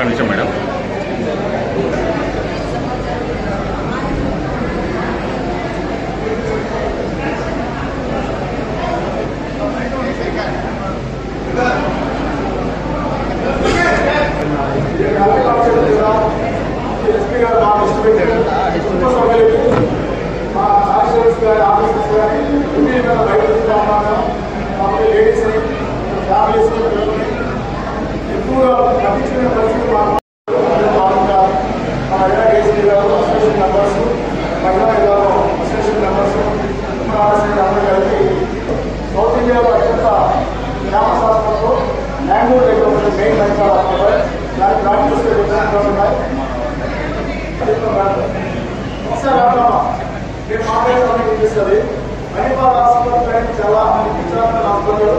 నిమిషం madam. South ఇండియాలో అత్యంత ఫేమస్ హాస్పిటల్ మ్యాంగూర్ దగ్గర ఉన్న మెయిన్ మెడికల్ హాస్పిటల్ దాని ప్రాక్టీస్ ఉన్నాయి. ఒకసారి రామ్మా నేను మాట్లాడడానికి అనిపిస్తుంది. మణిపాల్ హాస్పిటల్ కానీ చాలా విచారణ హాస్పిటల్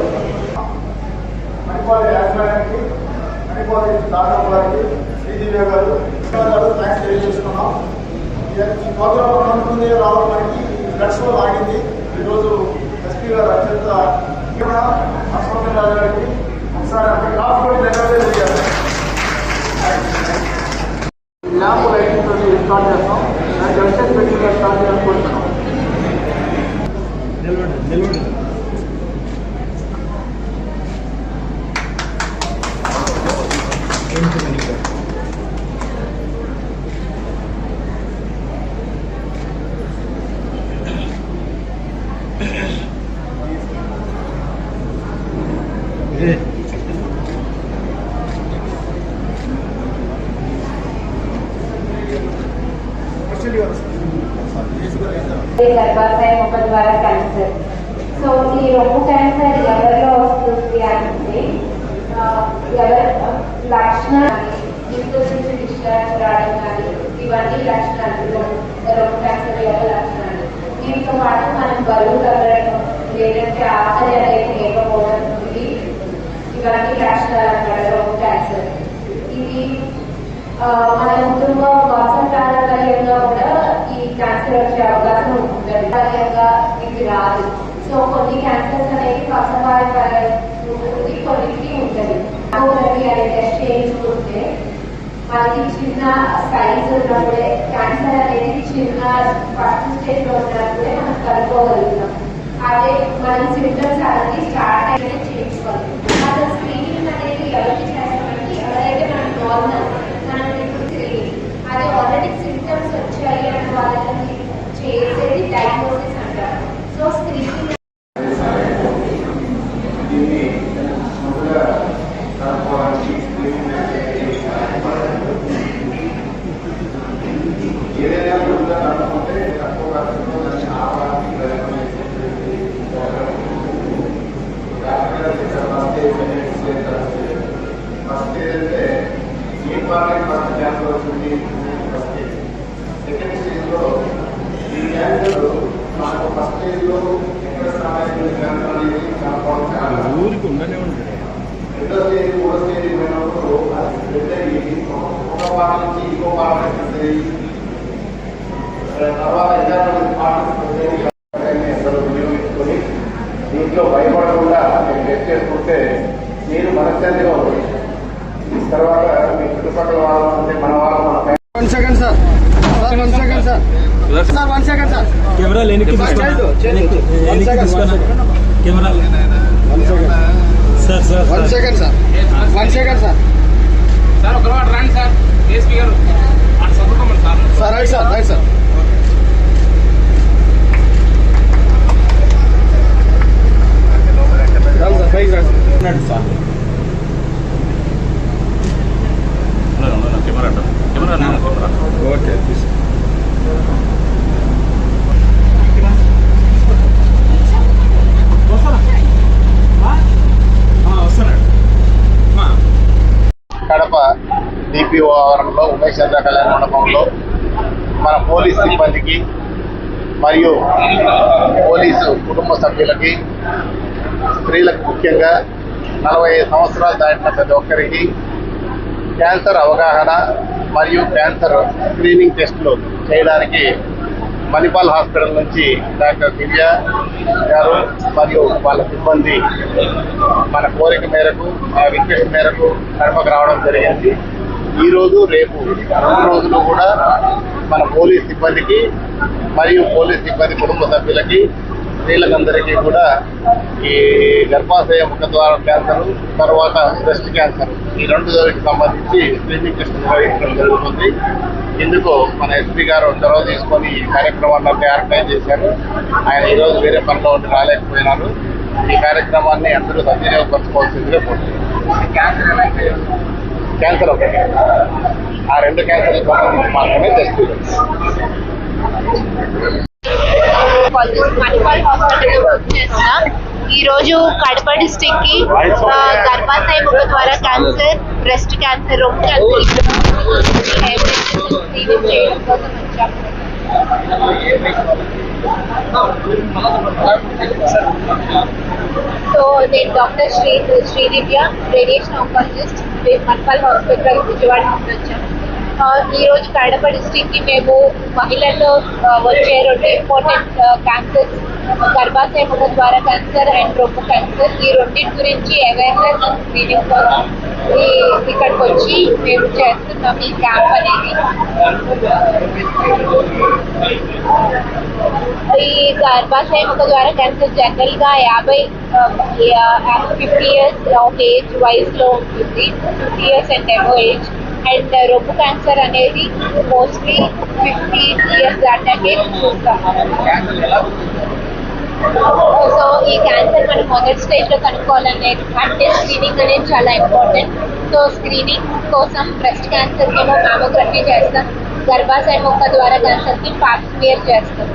మణిపాల్ యాజమాన్యానికి మణిపాల్ డాక్టర్ గారికి శ్రీదివ్య గారు థ్యాంక్స్ తెలియజేసుకున్నాం. ఈ ప్రోగ్రాం ముందే రావడానికి గడిచిలో ఆగింది. ఈరోజు ఎస్పీ గారు అత్యంత అశ్వత్థ రాజు గారికి ఒకసారి అక్కడ క్రాఫ్ కూడా నెరవేరు చేయాలి. ల్యాబ్ లైటింగ్ తోటి స్టార్ట్ చేస్తాం. దాని జంక్షన్ పెట్టి స్టార్ట్ చేయాలనుకుంటున్నాం. గర్భాశయ ముఖ ద్వారా క్యాన్సర్. సో ఈ రొమ్ము క్యాన్సర్ ఎవరిలో వస్తుంది అంటే ఎవరి లక్షణాలు డిశ్చార్జ్ రావడం కానీ ఇవన్నీ లక్షణాలు రొమ్ము క్యాన్సర్ యొక్క లక్షణాలు. దీంతో పాటు మనం బరువు తగ్గడం లేదంటే ఆకలి అనేది లేకపోవడం ఇవన్నీ లక్షణాలు అన్నమాట రొమ్ము క్యాన్సర్. ఇది మన కుటుంబ వంశపారంపర్యంగా కూడా ఈ క్యాన్సర్ వచ్చే అవకాశం ఉంటుంది. ఇది రాదు. సో కొన్ని క్యాన్సర్స్ అనేవి వంశపారంపర్యం ఉంటుంది, కొన్నిటికి ఉంటుంది. అనేది టెస్ట్ చేయించుకుంటే మనకి చిన్న సైజ్ ఉన్నప్పుడే క్యాన్సర్ అనేది చిన్న ఫస్ట్ స్టేజ్ లో ఉన్నప్పుడే మనం కనుక్కోగలుగుతాం. అదే మనం సింటమ్స్ అనేది స్టార్ట్ అయితే చేయించుకోవాలి. అసలు స్క్రీనింగ్ అనేది ఎవరికి చేస్తామంటే ఎవరైతే మనం నార్మల్ అదే ఆల్రెడీ సింటమ్స్ వచ్చాయి అన్న వాళ్ళకి చేసేది డయాగ్నోసిస్ అంటారు. సో స్క్రీనింగ్ సెకండ్ స్టేజ్ లో ఈ క్యాన్సర్ మనకు ఫస్ట్ స్టేజ్ లో ఎక్కడ స్థాయి క్యాన్సర్ అనేది కనుక్కోవడం ఊరికి ఉండనే ఉంటుంది. రెండో స్టేజ్ మూడో స్టేజ్ పోయినప్పుడు అది స్ప్రెడ్ అయ్యి ఒక పార్ట్ నుంచి ఇంకో పార్ట్ తర్వాత ఇంకా పార్ట్ వినియోగించుకొని దీంట్లో భయపడకుండా మీరు టెస్ట్ చేసుకుంటే మీరు మనశ్శాంతిగా ఉంటుంది. తర్వాత మీ చుట్టుపక్కల వాళ్ళు అంటే మన వాళ్ళు మన 1 second sir. 1 second sir. 1 second sir. Camera లేనికి camera 1 second sir. 1 second sir. Sir ఒక మాట రండి సార్. ఏఎస్పీ గారు చదువుకోమని sir. Sir right sir. Right sir. Sir camera okay Kadapa DPO ఆవరణలో ఉమేష్ చంద్ర కళ్యాణ మండపంలో మన పోలీస్ సిబ్బందికి మరియు పోలీసు కుటుంబ సభ్యులకి స్త్రీలకు ముఖ్యంగా 45 సంవత్సరాలు దాటిన ప్రతి ఒక్కరికి క్యాన్సర్ అవగాహన మరియు క్యాన్సర్ స్క్రీనింగ్ టెస్టులు చేయడానికి మణిపాల్ హాస్పిటల్ నుంచి డాక్టర్ దివ్య గారు మరియు వాళ్ళ సిబ్బంది మన కోరిక మేరకు, ఆ రిక్వెస్ట్ మేరకు కడపకు రావడం జరిగింది. ఈ రోజు రేపు 3 రోజులు కూడా మన పోలీస్ సిబ్బందికి మరియు పోలీస్ సిబ్బంది కుటుంబ సభ్యులకి స్త్రీలకందరికీ కూడా ఈ గర్భాశయ ముఖద్వార క్యాన్సర్ తర్వాత బ్రెస్ట్ క్యాన్సర్ ఈ 2 దానికి సంబంధించి స్క్రీనింగ్ టెస్ట్ నిర్వహించడం జరుగుతుంది. ఇందుకు మన ఎస్పీ గారు చొరవ తీసుకొని ఈ కార్యక్రమాన్ని ఆర్గనైజ్ చేశారు. ఆయన ఈరోజు వేరే పనిలో ఉండి రాలేకపోయినారు. ఈ కార్యక్రమాన్ని అందరూ సద్వినియోగపరచుకోవాల్సిందిగా కోరుతున్నాను. క్యాన్సర్ ఒకటి, ఆ 2 క్యాన్సర్లకు సంబంధించి మాత్రమే టెస్ట్ మణిపాల్ హాస్పిటల్లో వర్క్ చేస్తున్నా. ఈ రోజు కడప డిస్ట్రిక్ట్ కి గర్భాశయ ముఖద్వార క్యాన్సర్, బ్రెస్ట్ క్యాన్సర్, రొమ్ము క్యాన్సర్ స్క్రీనింగ్ చేయడం కోసం వచ్చాము. సో నేను doctor Sridivya, radiation oncologist, Manipal hospital Vijayawada నుంచి వచ్చాము. ఈ రోజు కడప డిస్ట్రిక్ట్ కి మేము మహిళల్లో వచ్చే 2 ఇంపార్టెంట్ క్యాన్సర్స్, గర్భాశయ ముఖద్వార క్యాన్సర్ అండ్ రొమ్ము క్యాన్సర్, ఈ 2 గురించి అవేర్నెస్ అండ్ స్క్రీనింగ్ కోసం ఇక్కడికి వచ్చి మేము చేస్తున్నాం ఈ క్యాంప్ అనేది. ఈ గర్భాశయ ముఖద్వార క్యాన్సర్ జనరల్ గా 50 years ఆఫ్ ఏజ్ వయసులో ఉంటుంది, 50 years and above age. And రొమ్ము క్యాన్సర్ అనేది మోస్ట్లీ 15 years దాటాకే చూస్తాం. సో ఈ క్యాన్సర్ మనం మొదటి స్టేజ్లో కనుక్కోవాలనేది అంటే స్క్రీనింగ్ అనేది చాలా ఇంపార్టెంట్. సో స్క్రీనింగ్ కోసం బ్రెస్ట్ క్యాన్సర్కి ఏమో మ్యామోగ్రఫీ చేస్తాం, గర్భాశయ ముఖద్వార క్యాన్సర్కి పాప్ స్మియర్ చేస్తాం.